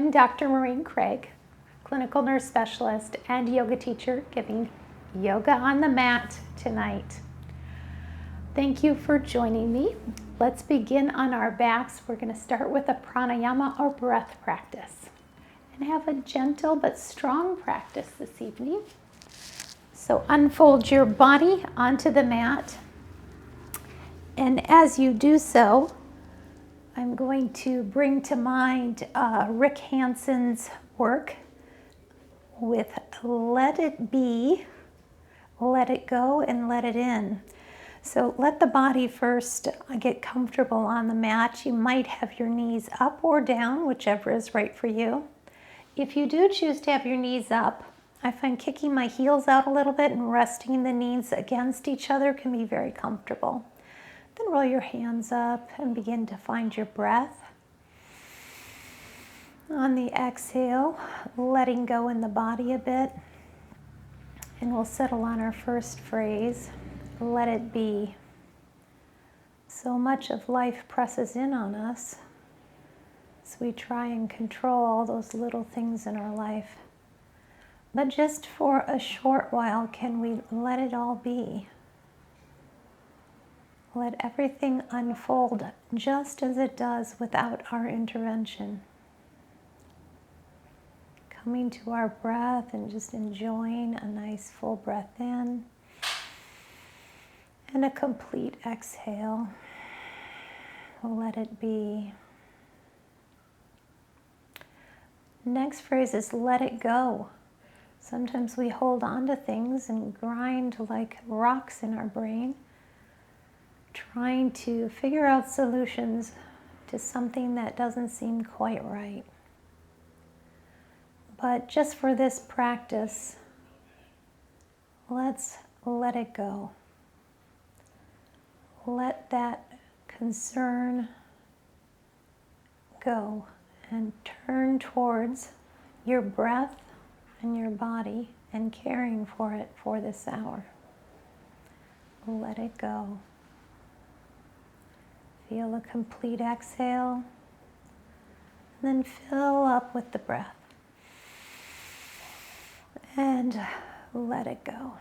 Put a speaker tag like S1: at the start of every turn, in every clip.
S1: I'm Dr. Maureen Craig, clinical nurse specialist and yoga teacher giving yoga on the mat tonight. Thank you for joining me. Let's begin on our backs. We're going to start with a pranayama or breath practice and have a gentle but strong practice this evening. So unfold your body onto the mat, and as you do so, I'm going to bring to mind Rick Hanson's work with let it be, let it go, and let it in. So let the body first get comfortable on the mat. You might have your knees up or down, whichever is right for you. If you do choose to have your knees up, I find kicking my heels out a little bit and resting the knees against each other can be very comfortable. Then roll your hands up and begin to find your breath. On the exhale, letting go in the body a bit. And we'll settle on our first phrase, let it be. So much of life presses in on us, so we try and control all those little things in our life. But just for a short while, can we let it all be? Let everything unfold just as it does without our intervention. Coming to our breath and just enjoying a nice full breath in and a complete exhale. Let it be. Next phrase is let it go. Sometimes we hold on to things and grind like rocks in our brain, trying to figure out solutions to something that doesn't seem quite right. But just for this practice, let's let it go. Let that concern go and turn towards your breath and your body and caring for it for this hour. Let it go. Feel a complete exhale, and then fill up with the breath. And let it go.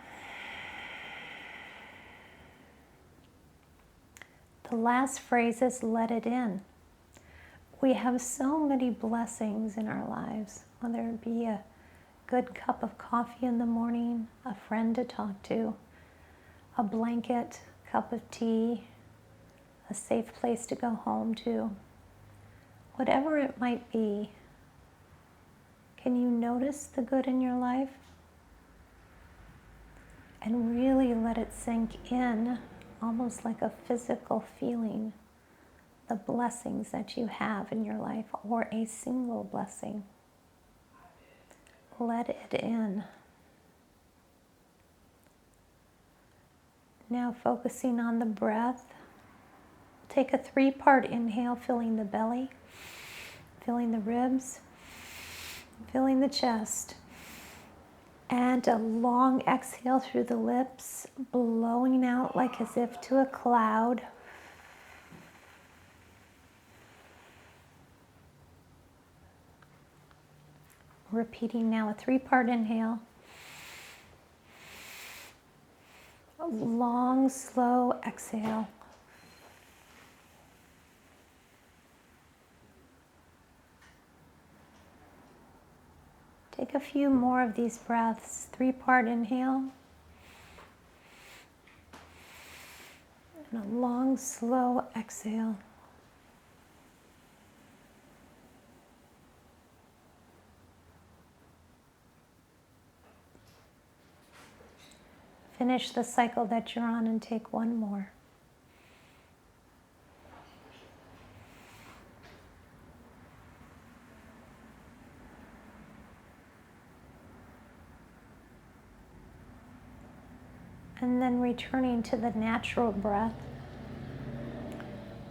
S1: The last phrase is let it in. We have so many blessings in our lives, whether it be a good cup of coffee in the morning, a friend to talk to, a blanket, cup of tea, a safe place to go home to. Whatever it might be, can you notice the good in your life? And really let it sink in, almost like a physical feeling, the blessings that you have in your life, or a single blessing. Let it in. Now focusing on the breath, take a 3-part inhale, filling the belly, filling the ribs, filling the chest. And a long exhale through the lips, blowing out like as if to a cloud. Repeating now a 3-part inhale. A long, slow exhale. Take a few more of these breaths. 3-part inhale. And a long, slow exhale. Finish the cycle that you're on and take one more. And then returning to the natural breath,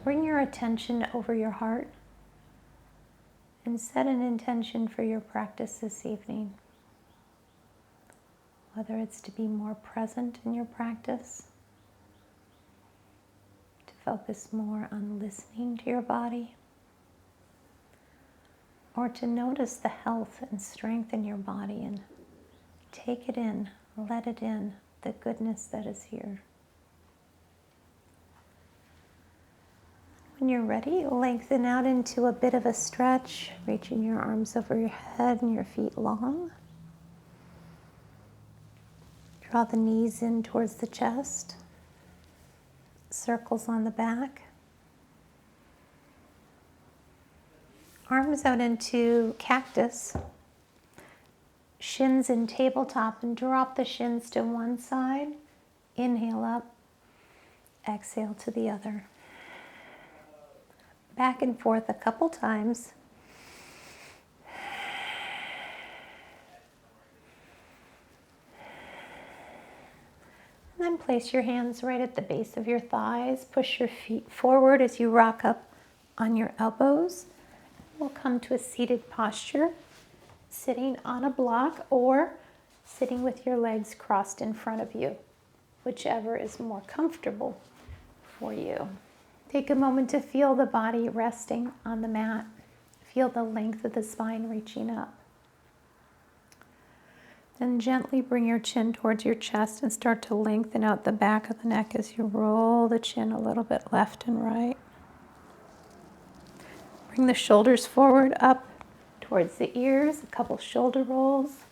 S1: bring your attention over your heart and set an intention for your practice this evening. Whether it's to be more present in your practice, to focus more on listening to your body, or to notice the health and strength in your body and take it in, let it in, the goodness that is here. When you're ready, lengthen out into a bit of a stretch, reaching your arms over your head and your feet long. Draw the knees in towards the chest, circles on the back. Arms out into cactus, shins in tabletop, and drop the shins to one side. Inhale up, exhale to the other. Back and forth a couple times. And then place your hands right at the base of your thighs. Push your feet forward as you rock up on your elbows. We'll come to a seated posture, sitting on a block or sitting with your legs crossed in front of you, whichever is more comfortable for you. Take a moment to feel the body resting on the mat. Feel the length of the spine reaching up. Then gently bring your chin towards your chest and start to lengthen out the back of the neck as you roll the chin a little bit left and right. Bring the shoulders forward up towards the ears, a couple shoulder rolls,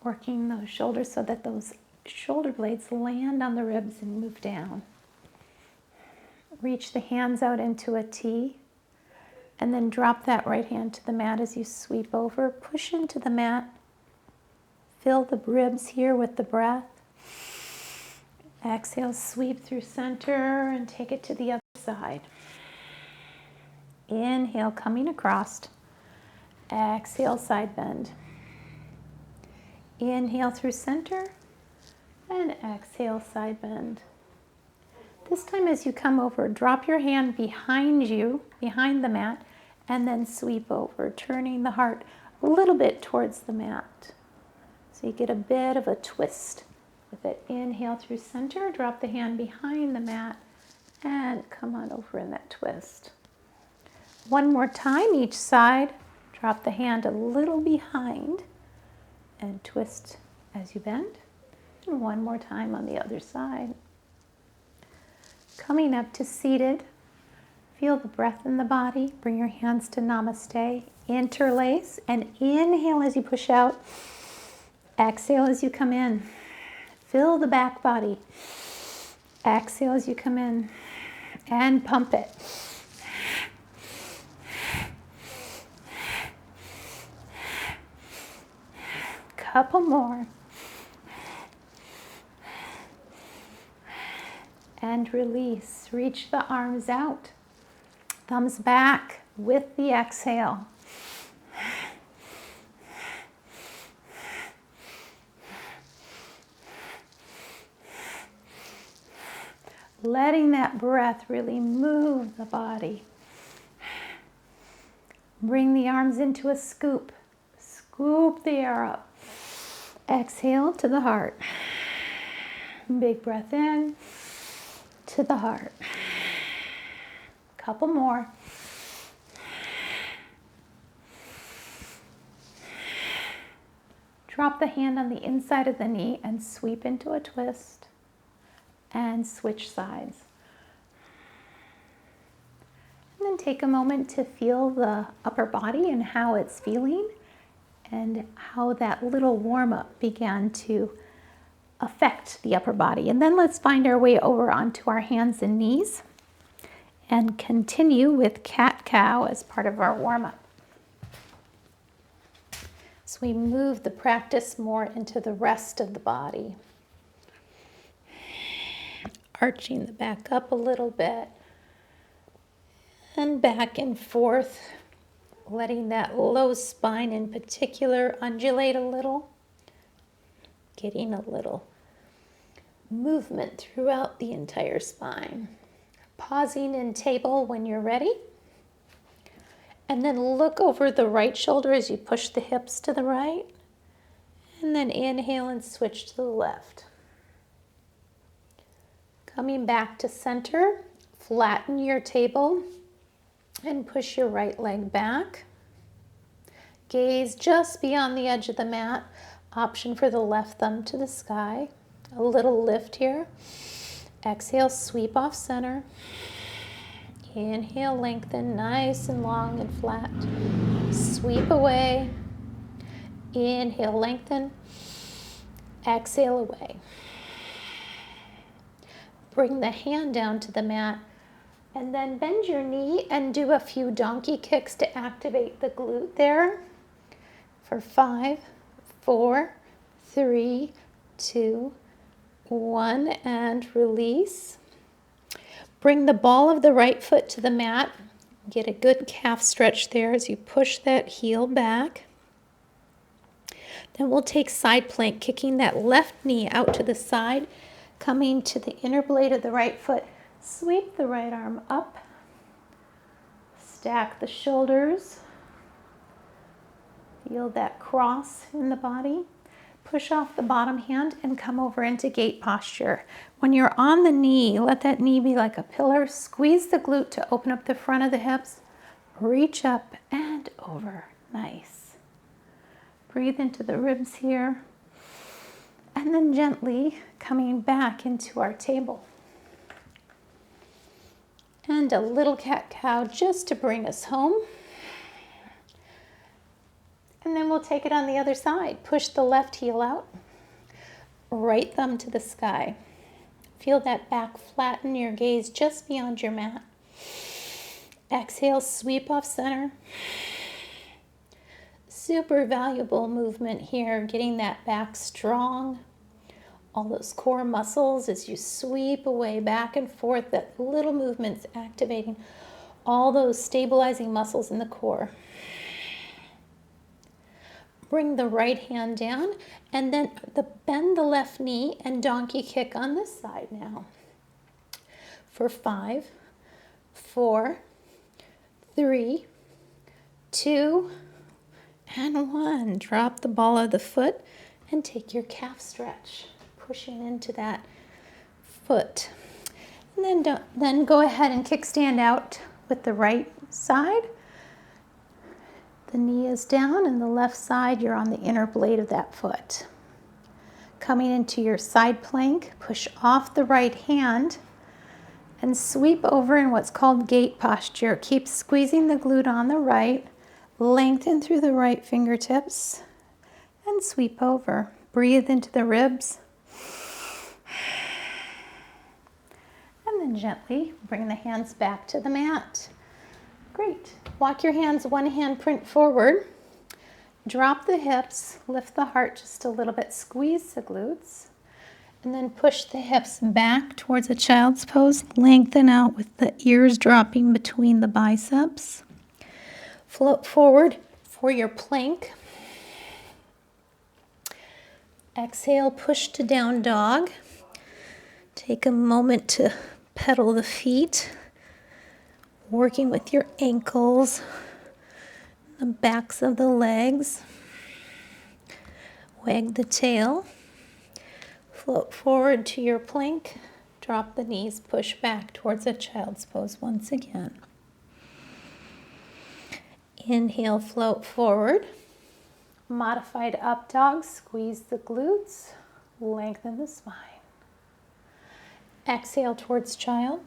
S1: working those shoulders so that those shoulder blades land on the ribs and move down. Reach the hands out into a T, and then drop that right hand to the mat as you sweep over. Push into the mat. Fill the ribs here with the breath. Exhale, sweep through center and take it to the other side. Inhale, coming across. Exhale, side bend. Inhale through center and exhale, side bend. This time as you come over, drop your hand behind you, behind the mat, and then sweep over, turning the heart a little bit towards the mat. So you get a bit of a twist with it. Inhale through center, drop the hand behind the mat, and come on over in that twist. One more time, each side. Drop the hand a little behind and twist as you bend. And one more time on the other side. Coming up to seated, feel the breath in the body. Bring your hands to namaste. Interlace and inhale as you push out. Exhale as you come in. Fill the back body. Exhale as you come in. And pump it. Couple more. And release. Reach the arms out. Thumbs back with the exhale. Letting that breath really move the body. Bring the arms into a scoop. Scoop the air up. Exhale to the heart. Big breath in to the heart. Couple more. Drop the hand on the inside of the knee and sweep into a twist and switch sides. And then take a moment to feel the upper body and how it's feeling and how that little warm-up began to affect the upper body. And then let's find our way over onto our hands and knees and continue with cat-cow as part of our warm-up. So we move the practice more into the rest of the body. Arching the back up a little bit and back and forth, letting that low spine in particular undulate a little, getting a little movement throughout the entire spine. Pausing in table when you're ready. And then look over the right shoulder as you push the hips to the right. And then inhale and switch to the left. Coming back to center, flatten your table and push your right leg back. Gaze just beyond the edge of the mat. Option for the left thumb to the sky. A little lift here. Exhale, sweep off center. Inhale, lengthen, nice and long and flat. Sweep away. Inhale, lengthen. Exhale away. Bring the hand down to the mat and then bend your knee and do a few donkey kicks to activate the glute there. For 5, 4, 3, 2, 1, and release. Bring the ball of the right foot to the mat. Get a good calf stretch there as you push that heel back. Then we'll take side plank, kicking that left knee out to the side, coming to the inner blade of the right foot. Sweep the right arm up. Stack the shoulders. Feel that cross in the body. Push off the bottom hand and come over into gate posture. When you're on the knee, let that knee be like a pillar. Squeeze the glute to open up the front of the hips. Reach up and over. Nice. Breathe into the ribs here. And then gently coming back into our table. And a little cat-cow just to bring us home. And then we'll take it on the other side. Push the left heel out. Right thumb to the sky. Feel that back flatten your gaze just beyond your mat. Exhale, sweep off center. Super valuable movement here, getting that back strong. All those core muscles as you sweep away back and forth, that little movement's activating all those stabilizing muscles in the core. Bring the right hand down and then bend the left knee and donkey kick on this side now. For 5, 4, 3, 2, and 1. Drop the ball of the foot and take your calf stretch, pushing into that foot. And then go ahead and kickstand out with the right side. The knee is down and the left side, you're on the inner blade of that foot. Coming into your side plank, push off the right hand and sweep over in what's called gate posture. Keep squeezing the glute on the right, lengthen through the right fingertips and sweep over. Breathe into the ribs. And then gently bring the hands back to the mat. Great. Walk your hands one hand print forward. Drop the hips, lift the heart just a little bit, squeeze the glutes, and then push the hips back towards a child's pose. Lengthen out with the ears dropping between the biceps. Float forward for your plank. Exhale, push to down dog. Take a moment to pedal the feet, working with your ankles, the backs of the legs. Wag the tail. Float forward to your plank. Drop the knees, push back towards a child's pose once again. Inhale, float forward. Modified up dog, squeeze the glutes, lengthen the spine. Exhale towards child.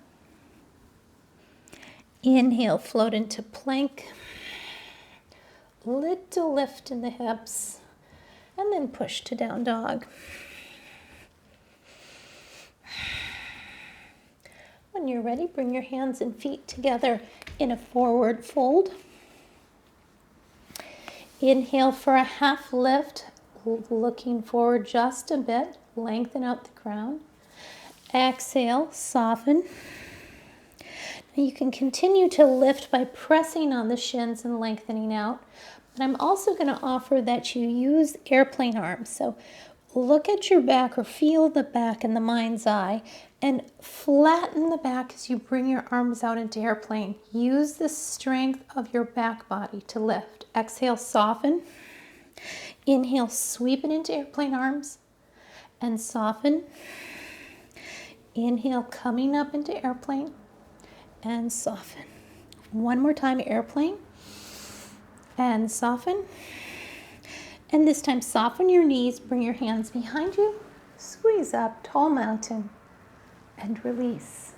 S1: Inhale, float into plank. Little lift in the hips, and then push to down dog. When you're ready, bring your hands and feet together in a forward fold. Inhale for a half lift, looking forward just a bit, lengthen out the crown. Exhale, soften. Now you can continue to lift by pressing on the shins and lengthening out, but I'm also going to offer that you use airplane arms. So look at your back or feel the back in the mind's eye and flatten the back as you bring your arms out into airplane. Use the strength of your back body to lift. Exhale, soften. Inhale, sweep it into airplane arms and soften. Inhale, coming up into airplane and soften. One more time, airplane And soften. And this time, soften your knees, bring your hands behind you, squeeze up, tall mountain, and release.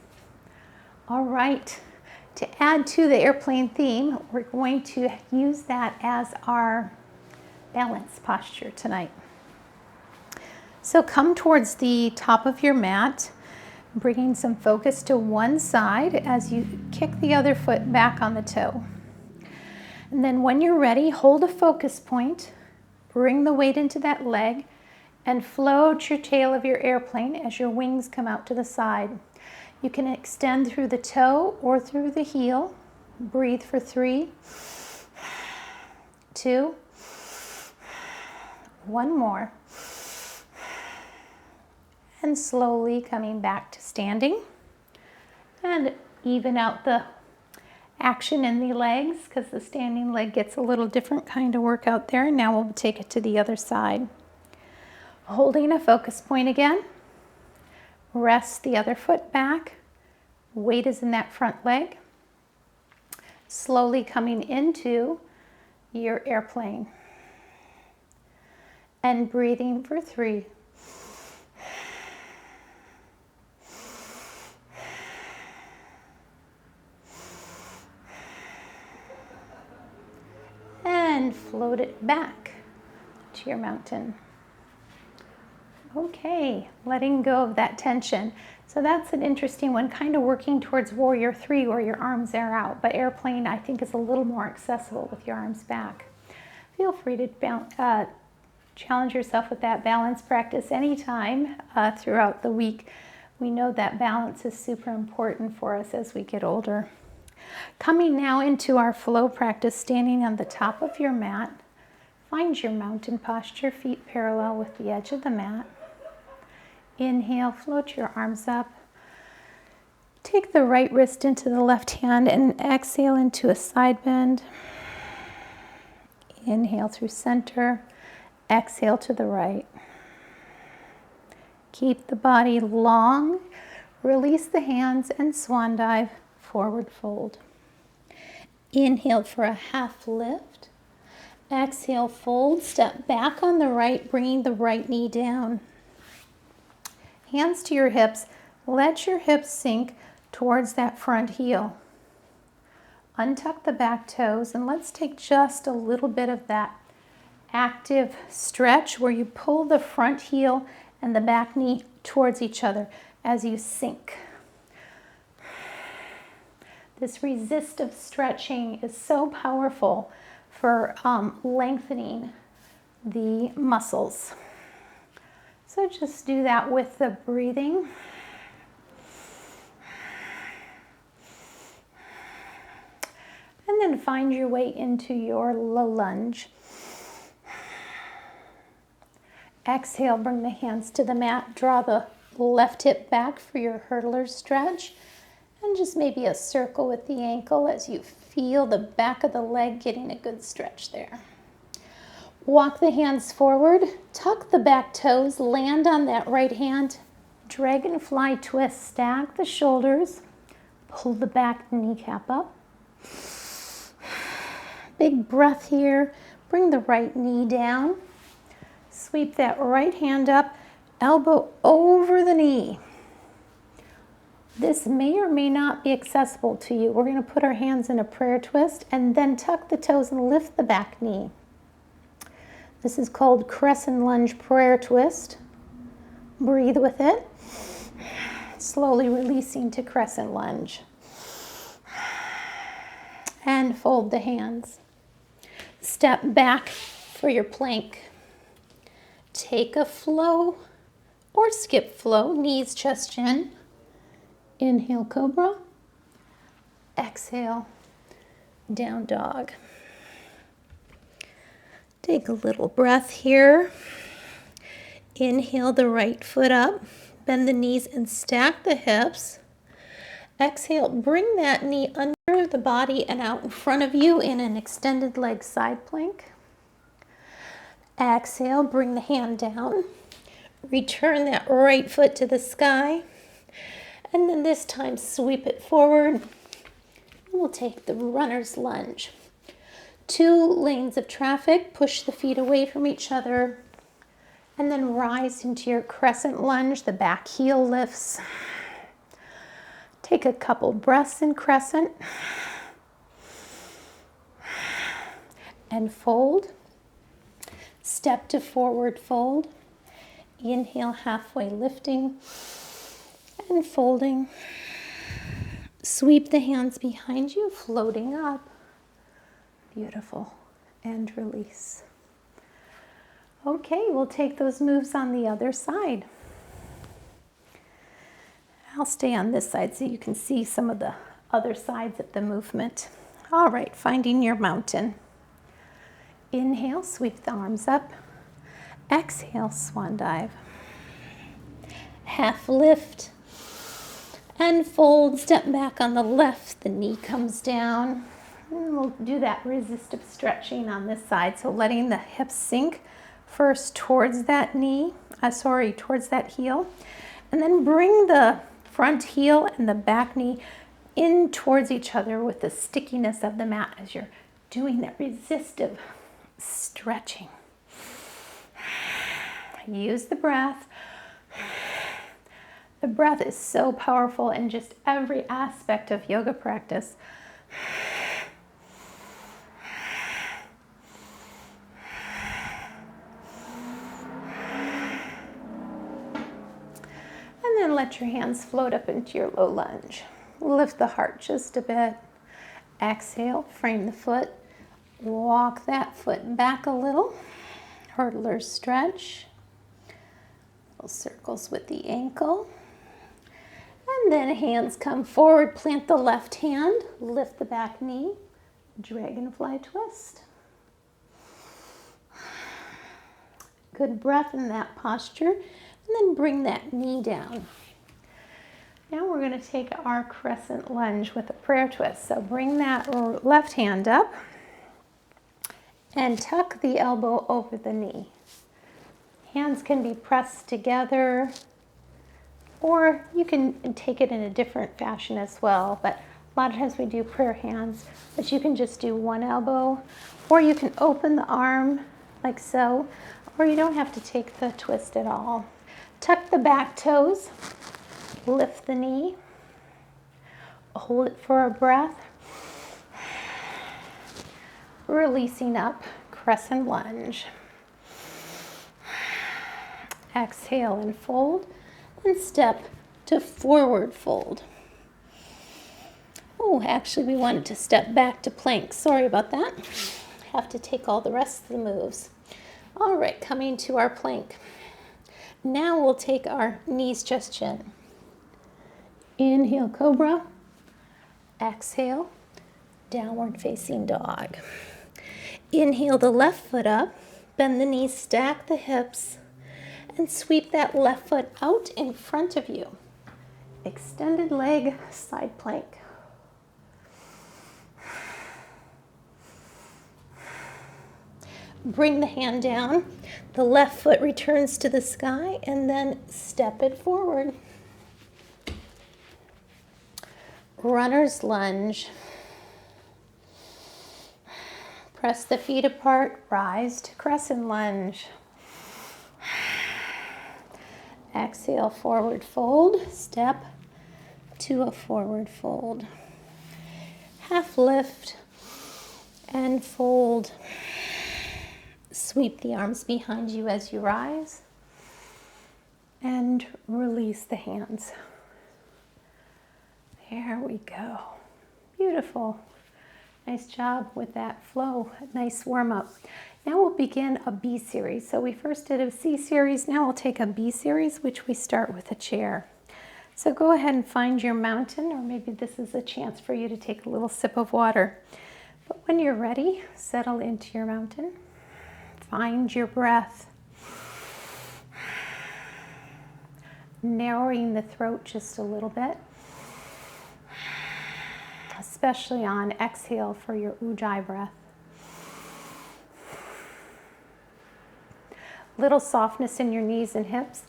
S1: All right, to add to the airplane theme, we're going to use that as our balance posture tonight. So come towards the top of your mat, bringing some focus to one side as you kick the other foot back on the toe. And then when you're ready, hold a focus point, bring the weight into that leg, and float your tail of your airplane as your wings come out to the side. You can extend through the toe or through the heel. Breathe for 3, 2, 1 more. And slowly coming back to standing. And even out the action in the legs, because the standing leg gets a little different kind of workout there. Now we'll take it to the other side. Holding a focus point again. Rest the other foot back. Weight is in that front leg. Slowly coming into your airplane. And breathing for 3. And float it back to your mountain. Okay, letting go of that tension. So that's an interesting one, kind of working towards warrior 3 where your arms are out, but airplane I think is a little more accessible with your arms back. Feel free to challenge yourself with that balance practice anytime throughout the week. We know that balance is super important for us as we get older. Coming now into our flow practice, standing on the top of your mat. Find your mountain posture, feet parallel with the edge of the mat. Inhale, float your arms up. Take the right wrist into the left hand and exhale into a side bend. Inhale through center, exhale to the right. Keep the body long, release the hands and swan dive, forward fold. Inhale for a half lift. Exhale, fold, step back on the right, bringing the right knee down. Hands to your hips, let your hips sink towards that front heel. Untuck the back toes and let's take just a little bit of that active stretch where you pull the front heel and the back knee towards each other as you sink. This resistive stretching is so powerful for lengthening the muscles. So just do that with the breathing. And then find your way into your low lunge. Exhale, bring the hands to the mat. Draw the left hip back for your hurdler stretch. And just maybe a circle with the ankle as you feel the back of the leg getting a good stretch there. Walk the hands forward, tuck the back toes, land on that right hand. Dragonfly twist, stack the shoulders, pull the back kneecap up. Big breath here, bring the right knee down. Sweep that right hand up, elbow over the knee. This may or may not be accessible to you. We're going to put our hands in a prayer twist and then tuck the toes and lift the back knee. This is called crescent lunge prayer twist. Breathe with it. Slowly releasing to crescent lunge. And fold the hands. Step back for your plank. Take a flow or skip flow, knees, chest, chin. Inhale, cobra. Exhale, down dog. Take a little breath here. Inhale the right foot up. Bend the knees and stack the hips. Exhale, bring that knee under the body and out in front of you in an extended leg side plank. Exhale, bring the hand down. Return that right foot to the sky. And then this time sweep it forward. We'll take the runner's lunge. 2 lanes of traffic. Push the feet away from each other and then rise into your crescent lunge. The back heel lifts. Take a couple breaths in crescent and fold. Step to forward fold. Inhale, halfway lifting and folding. Sweep the hands behind you, floating up. Beautiful. And release. Okay, we'll take those moves on the other side. I'll stay on this side so you can see some of the other sides of the movement. All right, finding your mountain. Inhale, sweep the arms up. Exhale, swan dive. Half lift and fold. Step back on the left. The knee comes down. And we'll do that resistive stretching on this side. So letting the hips sink first towards that knee, towards that heel. And then bring the front heel and the back knee in towards each other with the stickiness of the mat as you're doing that resistive stretching. Use the breath. The breath is so powerful in just every aspect of yoga practice. And then let your hands float up into your low lunge. Lift the heart just a bit. Exhale, frame the foot. Walk that foot back a little. Hurdler stretch. Little circles with the ankle. And then hands come forward. Plant the left hand. Lift the back knee. Dragonfly twist. Good breath in that posture. And then bring that knee down. Now we're going to take our crescent lunge with a prayer twist. So bring that left hand up and tuck the elbow over the knee. Hands can be pressed together, or you can take it in a different fashion as well. But a lot of times we do prayer hands, but you can just do one elbow, or you can open the arm like so, or you don't have to take the twist at all. Tuck the back toes, lift the knee, hold it for a breath, releasing up, crescent lunge. Exhale and fold, and step to forward fold. Oh, actually we wanted to step back to plank. Sorry about that. Have to take all the rest of the moves. All right, coming to our plank. Now we'll take our knees just chin. Inhale, cobra. Exhale, downward facing dog. Inhale the left foot up, bend the knees, stack the hips, and sweep that left foot out in front of you. Extended leg, side plank. Bring the hand down. The left foot returns to the sky and then step it forward. Runner's lunge. Press the feet apart, rise to crescent lunge. Exhale, forward fold, step to a forward fold. Half lift and fold. Sweep the arms behind you as you rise and release the hands. There we go. Beautiful. Nice job with that flow. Nice warm up. Now we'll begin a B series. So we first did a C series. Now we'll take a B series, which we start with a chair. So go ahead and find your mountain, or maybe this is a chance for you to take a little sip of water. But when you're ready, settle into your mountain. Find your breath. Narrowing the throat just a little bit. Especially on exhale for your ujjayi breath. Little softness in your knees and hips,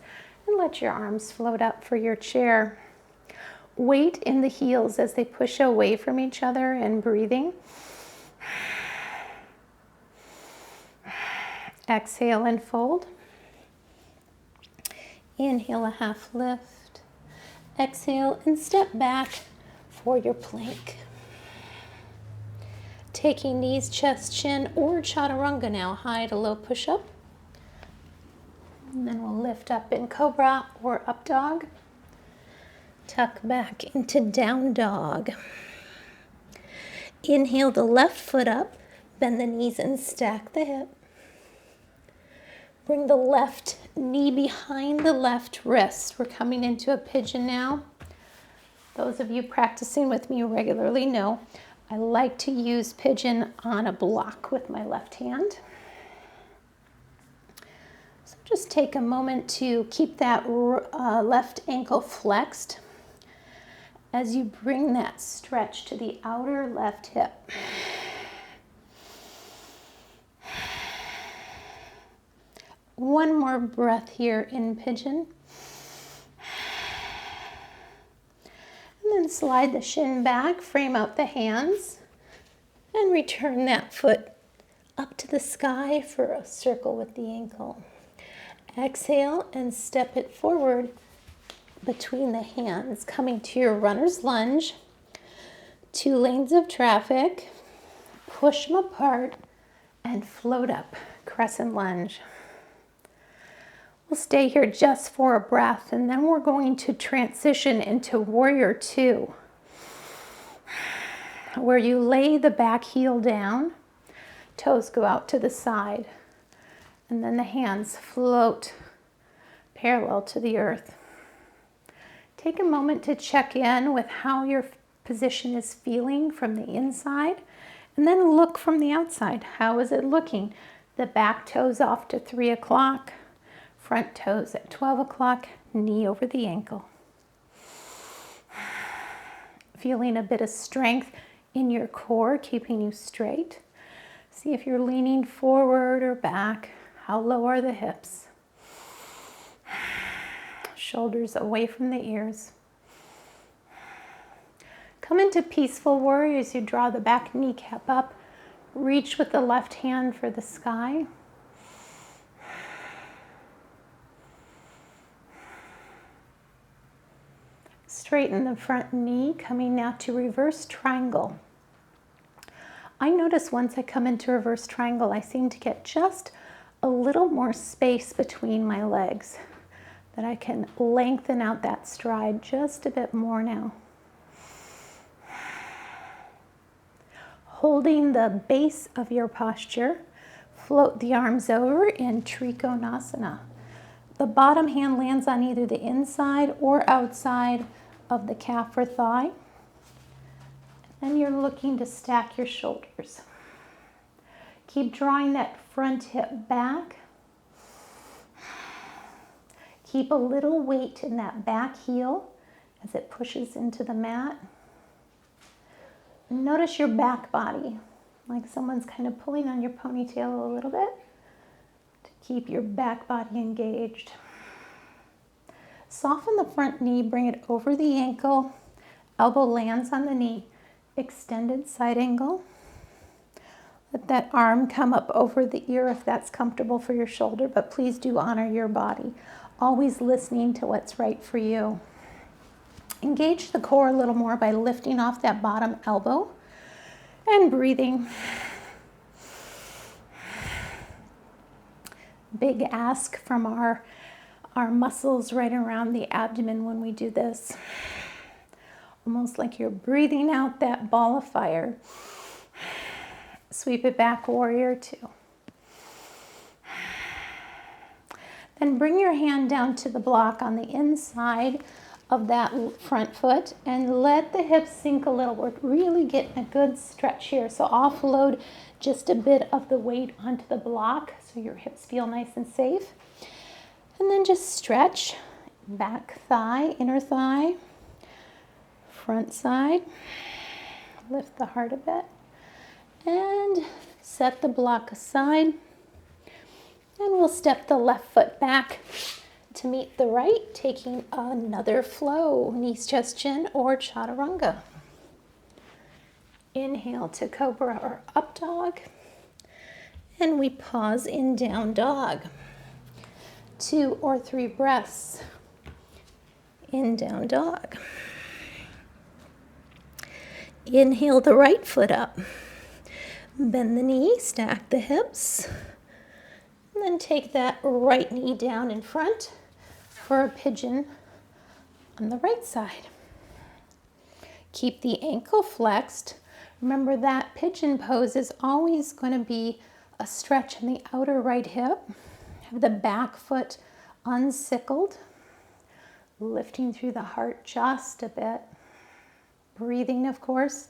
S1: and let your arms float up for your chair. Weight in the heels as they push away from each other and breathing. Exhale and fold. Inhale, a half lift. Exhale and step back for your plank. Taking knees, chest, chin, or chaturanga now, high to low push-up. And then we'll lift up in cobra or up dog. Tuck back into down dog. Inhale the left foot up, bend the knees and stack the hip. Bring the left knee behind the left wrist. We're coming into a pigeon now. Those of you practicing with me regularly know I like to use pigeon on a block with my left hand. So just take a moment to keep that left ankle flexed as you bring that stretch to the outer left hip. One more breath here in pigeon. And then slide the shin back, frame out the hands, and return that foot up to the sky for a circle with the ankle. Exhale and step it forward between the hands, coming to your runner's lunge. 2 lanes of traffic. Push them apart and float up, crescent lunge. We'll stay here just for a breath, and then we're going to transition into warrior 2, where you lay the back heel down, toes go out to the side, and then the hands float parallel to the earth. Take a moment to check in with how your position is feeling from the inside, and then look from the outside. How is it looking? The back toes off to 3 o'clock. Front toes at 12 o'clock, knee over the ankle. Feeling a bit of strength in your core, keeping you straight. See if you're leaning forward or back. How low are the hips? Shoulders away from the ears. Come into peaceful warrior as you draw the back kneecap up. Reach with the left hand for the sky. Straighten the front knee, coming now to reverse triangle. I notice once I come into reverse triangle, I seem to get just a little more space between my legs, that I can lengthen out that stride just a bit more now. Holding the base of your posture, float the arms over in Trikonasana. The bottom hand lands on either the inside or outside of the calf or thigh. Then you're looking to stack your shoulders. Keep drawing that front hip back. Keep a little weight in that back heel as it pushes into the mat. Notice your back body, like someone's kind of pulling on your ponytail a little bit to keep your back body engaged. Soften the front knee, bring it over the ankle, elbow lands on the knee, extended side angle. Let that arm come up over the ear if that's comfortable for your shoulder, but please do honor your body. Always listening to what's right for you. Engage the core a little more by lifting off that bottom elbow and breathing. Big ask from our muscles right around the abdomen when we do this. Almost like you're breathing out that ball of fire. Sweep it back, warrior 2. Then bring your hand down to the block on the inside of that front foot and let the hips sink a little. We're really getting a good stretch here. So offload just a bit of the weight onto the block so your hips feel nice and safe. And then just stretch, back thigh, inner thigh, front side. Lift the heart a bit. And set the block aside. And we'll step the left foot back to meet the right, taking another flow, knees, chest, chin, or chaturanga. Inhale to cobra or up dog. And we pause in down dog. 2 or 3 breaths in down dog. Inhale the right foot up. Bend the knee, stack the hips. And then take that right knee down in front for a pigeon on the right side. Keep the ankle flexed. Remember that pigeon pose is always going to be a stretch in the outer right hip. Have the back foot unsickled, lifting through the heart just a bit. Breathing, of course.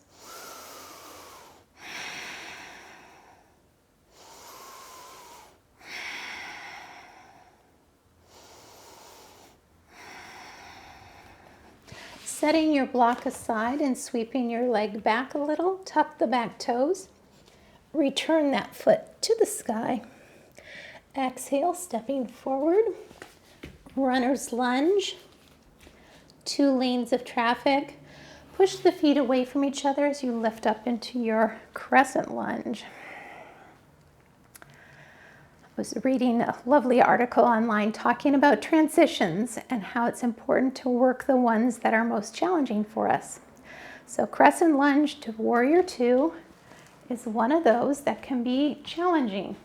S1: Setting your block aside and sweeping your leg back a little. Tuck the back toes. Return that foot to the sky. Exhale, stepping forward. Runner's lunge. 2 lanes of traffic. Push the feet away from each other as you lift up into your crescent lunge. I was reading a lovely article online talking about transitions and how it's important to work the ones that are most challenging for us. So crescent lunge to warrior 2 is one of those that can be challenging.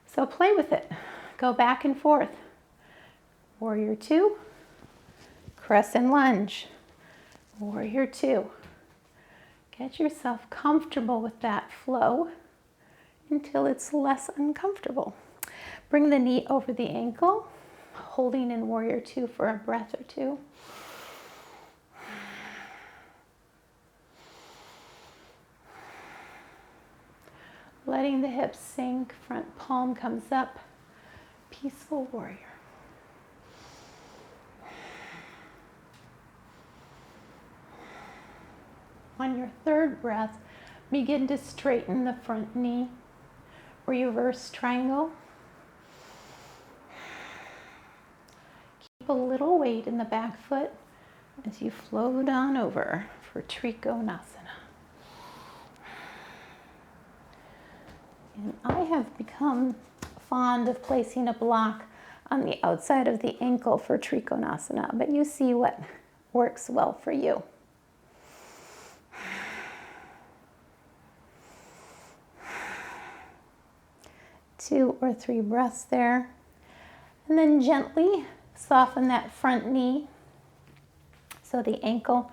S1: So play with it. Go back and forth. Warrior 2, crescent lunge. Warrior 2. Get yourself comfortable with that flow until it's less uncomfortable. Bring the knee over the ankle, holding in warrior 2 for a breath or 2. Letting the hips sink, front palm comes up, peaceful warrior. On your third breath, begin to straighten the front knee. Reverse triangle. Keep a little weight in the back foot as you float on over for Trikonasana. And I have become fond of placing a block on the outside of the ankle for Trikonasana, but you see what works well for you. Two or three breaths there. And then gently soften that front knee so the ankle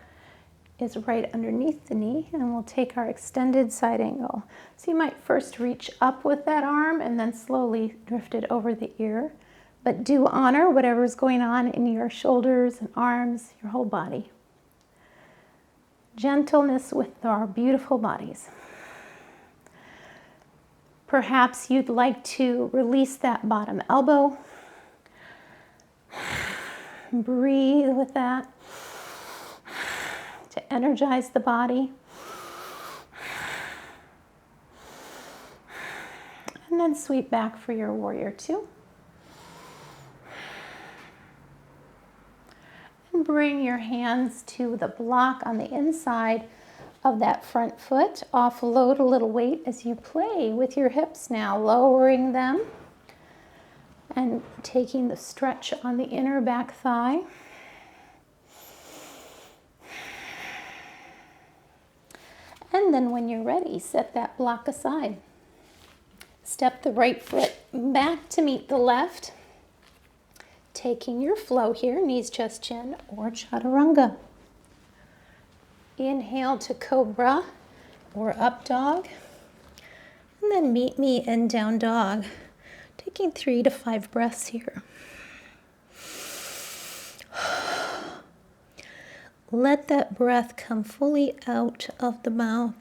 S1: is right underneath the knee, and we'll take our extended side angle. So you might first reach up with that arm and then slowly drift it over the ear, but do honor whatever's going on in your shoulders and arms, your whole body. Gentleness with our beautiful bodies. Perhaps you'd like to release that bottom elbow. Breathe with that to energize the body. And then sweep back for your warrior two. And bring your hands to the block on the inside of that front foot. Offload a little weight as you play with your hips now, lowering them and taking the stretch on the inner back thigh. And then when you're ready, set that block aside. Step the right foot back to meet the left, taking your flow here, knees, chest, chin, or chaturanga. Inhale to cobra or up dog, and then meet me in down dog, taking 3 to 5 breaths here. Let that breath come fully out of the mouth.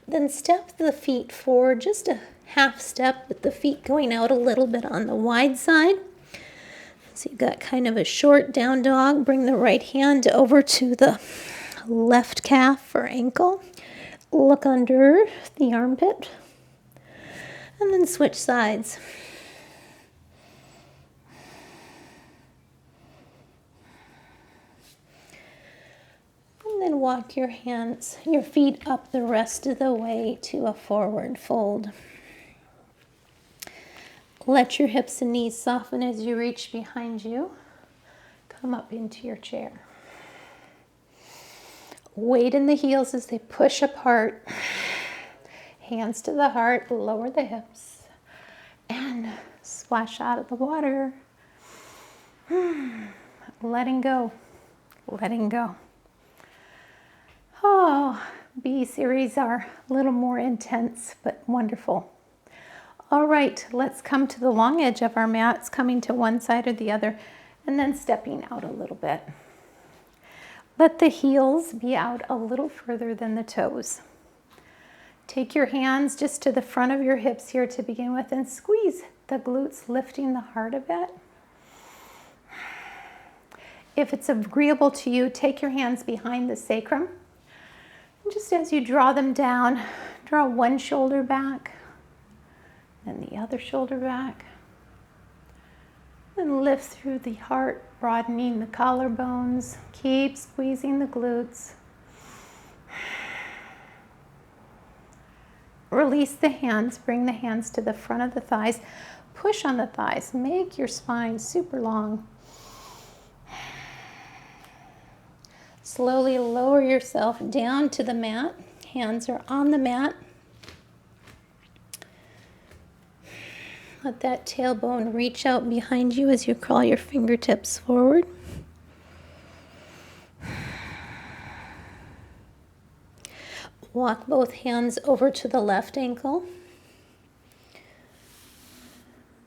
S1: Then step the feet forward, just a half step with the feet going out a little bit on the wide side. So you've got kind of a short down dog. Bring the right hand over to the left calf or ankle. Look under the armpit. And then switch sides. And then walk your feet up the rest of the way to a forward fold. Let your hips and knees soften as you reach behind you. Come up into your chair. Weight in the heels as they push apart. Hands to the heart, lower the hips, and splash out of the water. Letting go, letting go. Oh, B series are a little more intense, but wonderful. All right, let's come to the long edge of our mats, coming to one side or the other, and then stepping out a little bit. Let the heels be out a little further than the toes. Take your hands just to the front of your hips here to begin with and squeeze the glutes, lifting the heart a bit. If it's agreeable to you, take your hands behind the sacrum. And just as you draw them down, draw one shoulder back, then the other shoulder back. And lift through the heart, broadening the collarbones. Keep squeezing the glutes. Release the hands, bring the hands to the front of the thighs. Push on the thighs, make your spine super long. Slowly lower yourself down to the mat. Hands are on the mat. Let that tailbone reach out behind you as you crawl your fingertips forward. Walk both hands over to the left ankle.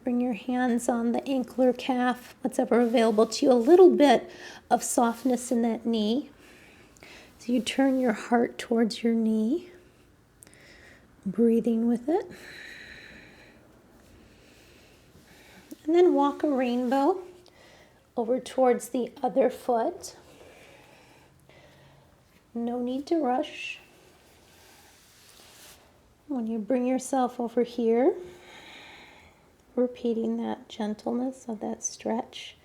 S1: Bring your hands on the ankle or calf, whatever available to you. A little bit of softness in that knee. So you turn your heart towards your knee, breathing with it. And then walk a rainbow over towards the other foot. No need to rush. When you bring yourself over here, repeating that gentleness of that stretch,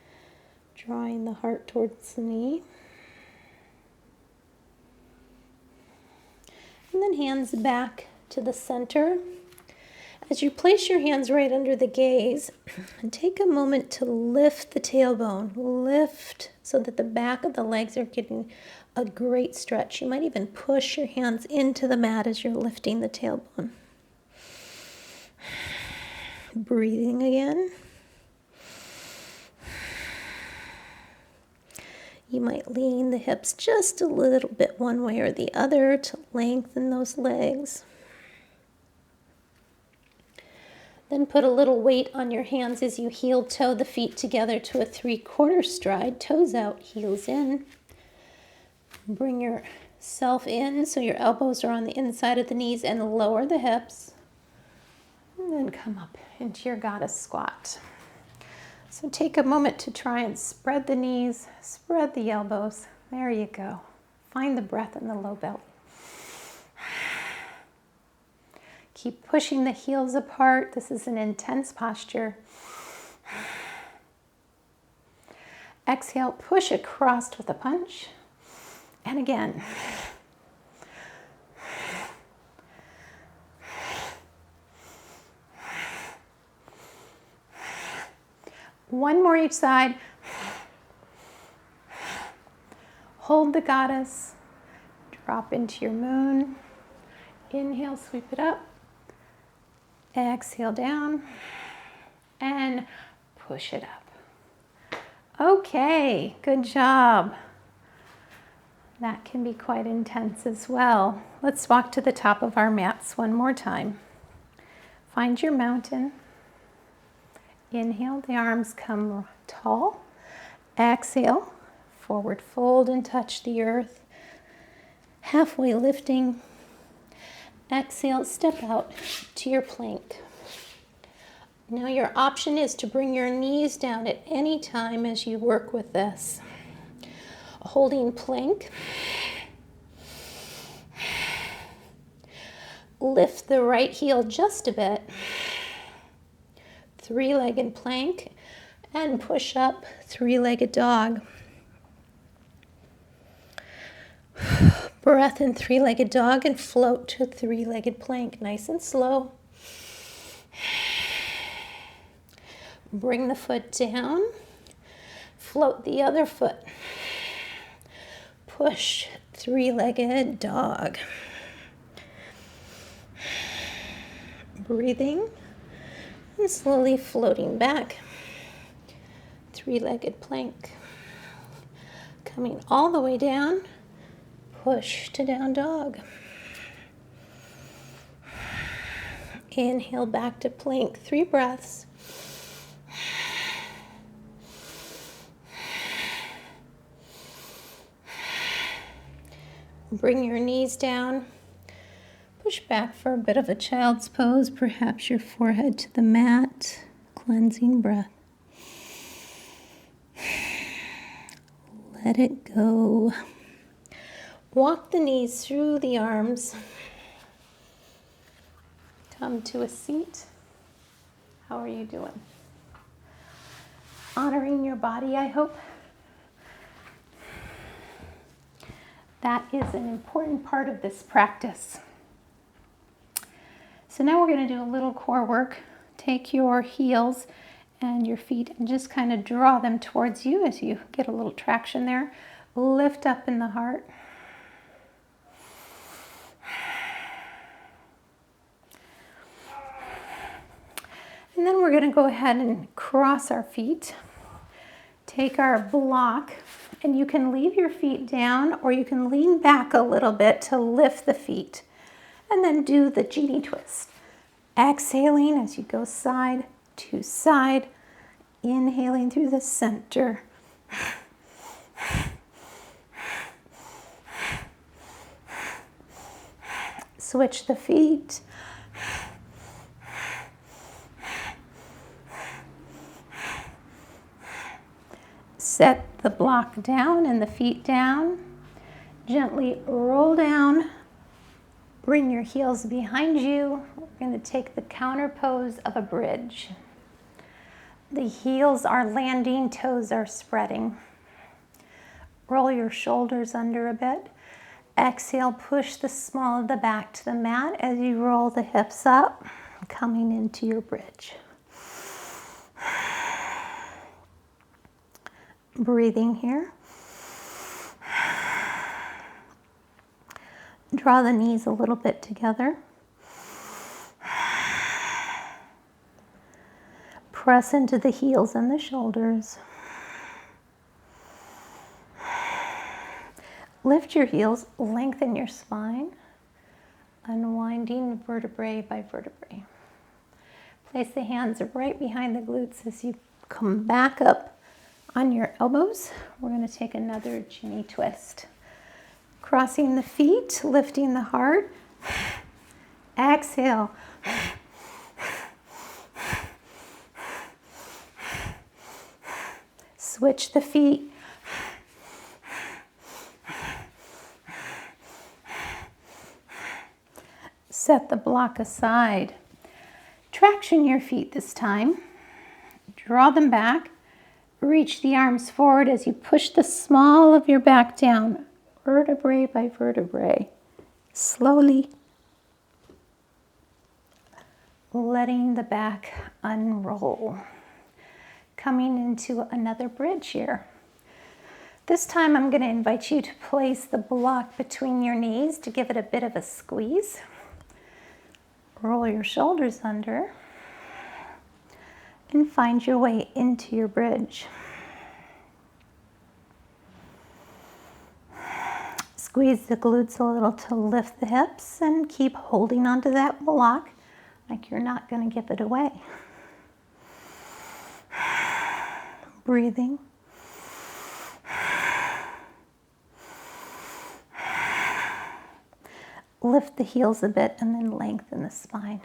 S1: drawing the heart towards the knee. And then hands back to the center. As you place your hands right under the gaze, and take a moment to lift the tailbone. Lift so that the back of the legs are getting a great stretch. You might even push your hands into the mat as you're lifting the tailbone. Breathing again. You might lean the hips just a little bit one way or the other to lengthen those legs. Then put a little weight on your hands as you heel toe the feet together to a 3/4 stride, toes out, heels in. Bring yourself in so your elbows are on the inside of the knees and lower the hips. And then come up into your goddess squat. So take a moment to try and spread the knees, spread the elbows. There you go. Find the breath in the low belly. Keep pushing the heels apart. This is an intense posture. Exhale, push across with a punch. And again. One more each side. Hold the goddess. Drop into your moon. Inhale, sweep it up. Exhale down. And push it up. Okay, good job. That can be quite intense as well. Let's walk to the top of our mats one more time. Find your mountain. Inhale, the arms come tall. Exhale, forward fold and touch the earth. Halfway lifting. Exhale, step out to your plank. Now your option is to bring your knees down at any time as you work with this. Holding plank. Lift the right heel just a bit. 3-legged plank and push up 3-legged dog. breath in three-legged dog and float to three-legged plank, nice and slow. Bring the foot down, float the other foot. Push, three-legged dog. Breathing and slowly floating back. Three-legged plank. Coming all the way down, push to down dog. Inhale back to plank, 3 breaths. Bring your knees down. Push back for a bit of a child's pose, perhaps your forehead to the mat. Cleansing breath. Let it go. Walk the knees through the arms. Come to a seat. How are you doing? Honoring your body, I hope. That is an important part of this practice. So now we're going to do a little core work. Take your heels and your feet and just kind of draw them towards you as you get a little traction there. Lift up in the heart. And then we're going to go ahead and cross our feet. Take our block, and you can leave your feet down or you can lean back a little bit to lift the feet. And then do the genie twist. Exhaling as you go side to side. Inhaling through the center. Switch the feet. Set the block down and the feet down. Gently roll down. Bring your heels behind you. We're going to take the counter pose of a bridge. The heels are landing, toes are spreading. Roll your shoulders under a bit. Exhale, push the small of the back to the mat as you roll the hips up, coming into your bridge. Breathing here. Draw the knees a little bit together. Press into the heels and the shoulders. Lift your heels, lengthen your spine, unwinding vertebrae by vertebrae. Place the hands right behind the glutes as you come back up on your elbows. We're going to take another genie twist. Crossing the feet, lifting the heart. Exhale. Switch the feet. Set the block aside. Traction your feet this time. Draw them back. Reach the arms forward as you push the small of your back down, vertebrae by vertebrae. Slowly letting the back unroll. Coming into another bridge here. This time I'm going to invite you to place the block between your knees to give it a bit of a squeeze. Roll your shoulders under and find your way into your bridge. Squeeze the glutes a little to lift the hips and keep holding onto that block like you're not going to give it away. Breathing. Lift the heels a bit and then lengthen the spine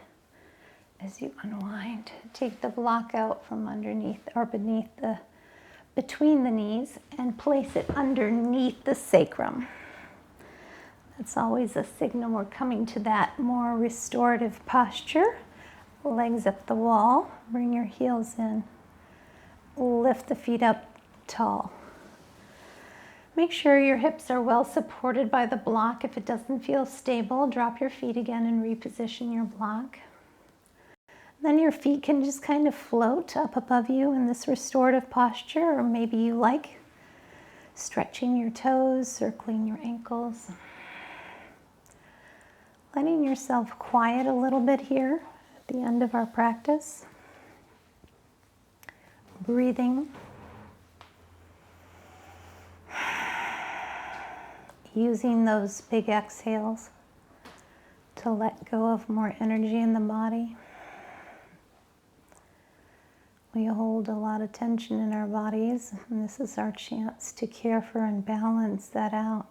S1: as you unwind. Take the block out from underneath or between the knees and place it underneath the sacrum. That's always a signal we're coming to that more restorative posture. Legs up the wall, bring your heels in. Lift the feet up tall. Make sure your hips are well supported by the block. If it doesn't feel stable, drop your feet again and reposition your block. Then your feet can just kind of float up above you in this restorative posture, or maybe you like stretching your toes, circling your ankles. Letting yourself quiet a little bit here at the end of our practice. Breathing. Using those big exhales to let go of more energy in the body. We hold a lot of tension in our bodies, and this is our chance to care for and balance that out.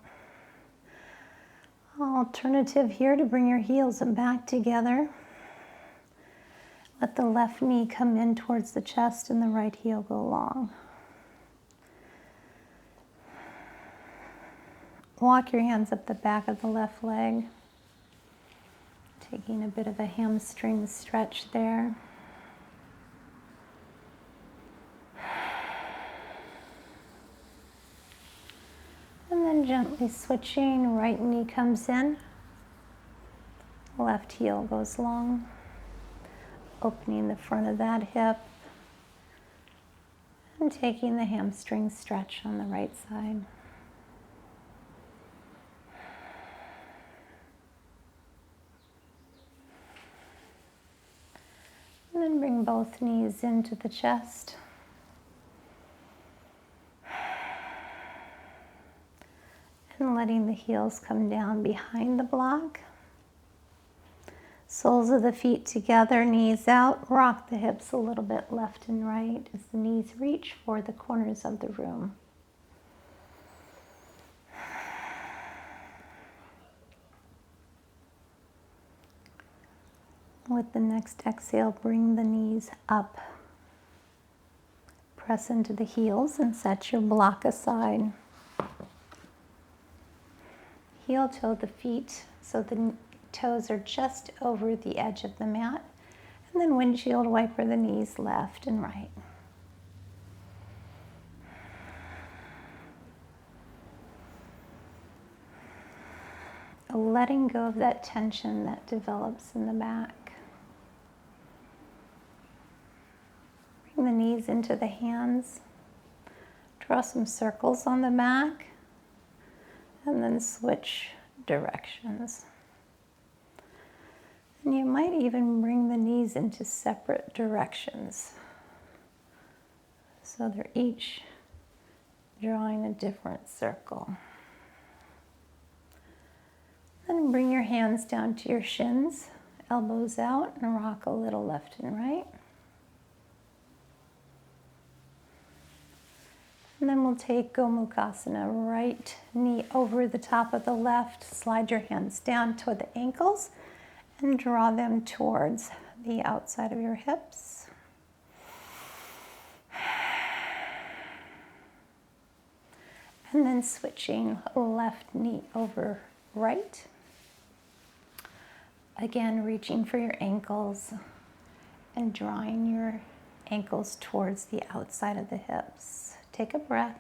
S1: Alternative here to bring your heels back together. Let the left knee come in towards the chest and the right heel go long. Walk your hands up the back of the left leg, taking a bit of a hamstring stretch there. And then gently switching, right knee comes in, left heel goes long, opening the front of that hip, and taking the hamstring stretch on the right side. And then bring both knees into the chest. And letting the heels come down behind the block. Soles of the feet together, knees out. Rock the hips a little bit left and right as the knees reach for the corners of the room. With the next exhale, bring the knees up. Press into the heels and set your block aside. Heel toe the feet so the toes are just over the edge of the mat. And then windshield wiper the knees left and right. Letting go of that tension that develops in the back. Bring the knees into the hands. Draw some circles on the back. And then switch directions. And you might even bring the knees into separate directions. So they're each drawing a different circle. Then bring your hands down to your shins, elbows out, and rock a little left and right. And then we'll take Gomukhasana, right knee over the top of the left. Slide your hands down toward the ankles and draw them towards the outside of your hips. And then switching left knee over right. Again, reaching for your ankles and drawing your ankles towards the outside of the hips. Take a breath.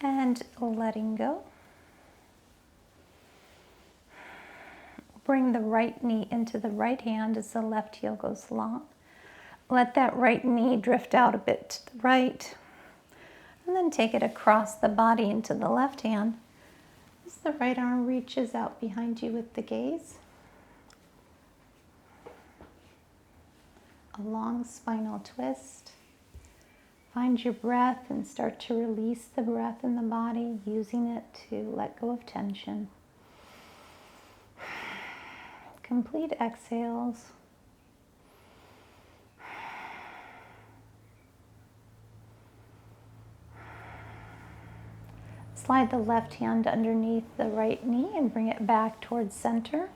S1: And letting go. Bring the right knee into the right hand as the left heel goes long. Let that right knee drift out a bit to the right. And then take it across the body into the left hand as the right arm reaches out behind you with the gaze. A long spinal twist. Find your breath and start to release the breath in the body, using it to let go of tension. Complete exhales. Slide the left hand underneath the right knee and bring it back towards center.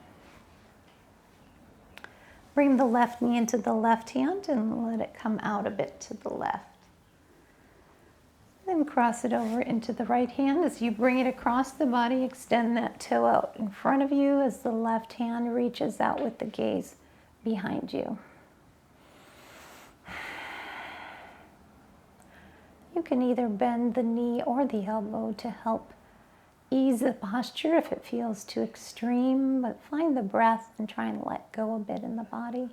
S1: Bring the left knee into the left hand and let it come out a bit to the left. Then cross it over into the right hand. As you bring it across the body, extend that toe out in front of you as the left hand reaches out with the gaze behind you. can either bend the knee or the elbow to help ease the posture if it feels too extreme, but find the breath and try and let go a bit in the body.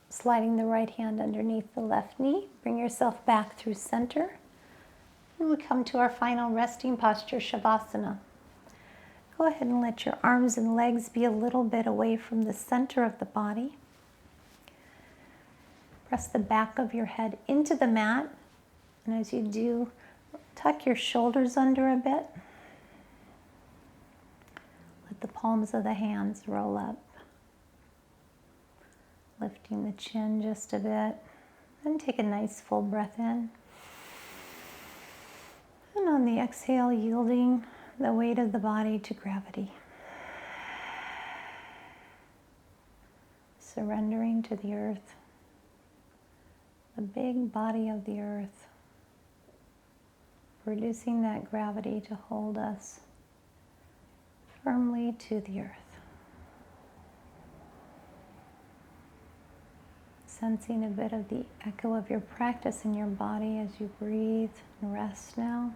S1: Sliding the right hand underneath the left knee, bring yourself back through center. And we'll come to our final resting posture, Shavasana. Go ahead and let your arms and legs be a little bit away from the center of the body. Press the back of your head into the mat. And as you do, tuck your shoulders under a bit. Let the palms of the hands roll up. Lifting the chin just a bit. And take a nice full breath in. And on the exhale, yielding the weight of the body to gravity. Surrendering to the earth, the big body of the earth, reducing that gravity to hold us firmly to the earth. Sensing a bit of the echo of your practice in your body as you breathe and rest now.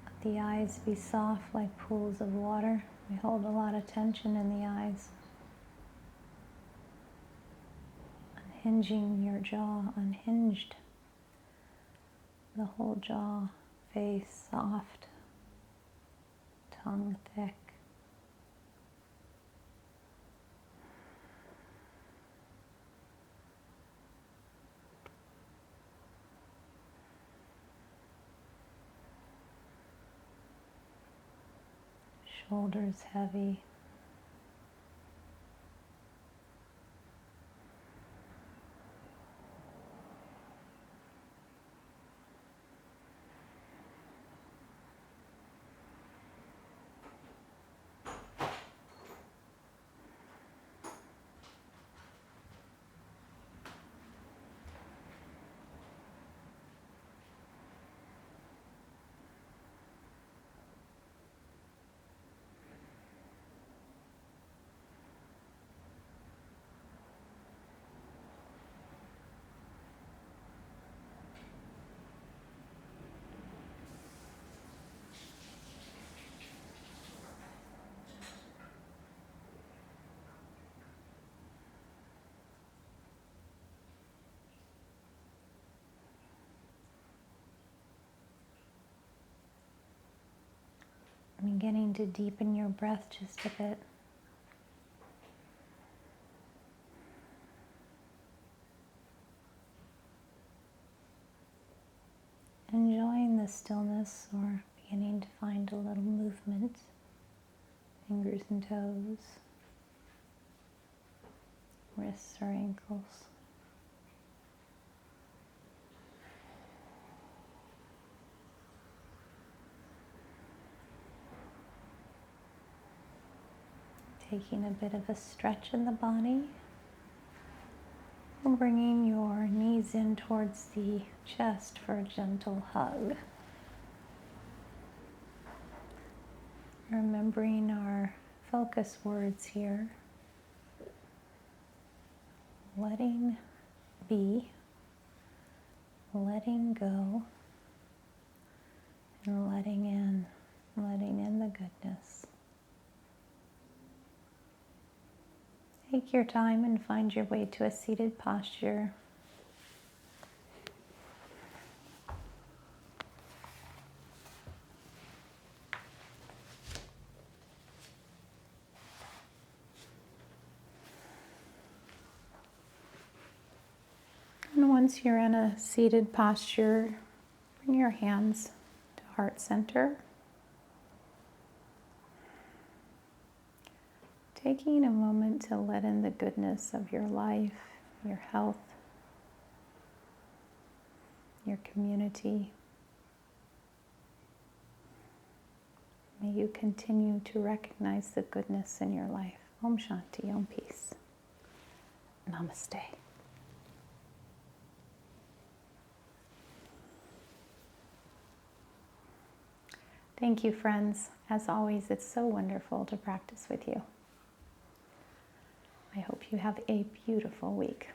S1: Let the eyes be soft like pools of water. We hold a lot of tension in the eyes. Unhinging your jaw, unhinged. The whole jaw, face soft, tongue thick. Shoulders heavy. Beginning to deepen your breath just a bit. Enjoying the stillness or beginning to find a little movement, fingers and toes, wrists or ankles. Taking a bit of a stretch in the body. And bringing your knees in towards the chest for a gentle hug. Remembering our focus words here. Letting be, letting go, and letting in the goodness. Take your time and find your way to a seated posture. And once you're in a seated posture, bring your hands to heart center. Taking a moment to let in the goodness of your life, your health, your community. May you continue to recognize the goodness in your life. Om Shanti, Om Peace. Namaste. Thank you, friends. As always, it's so wonderful to practice with you. I hope you have a beautiful week.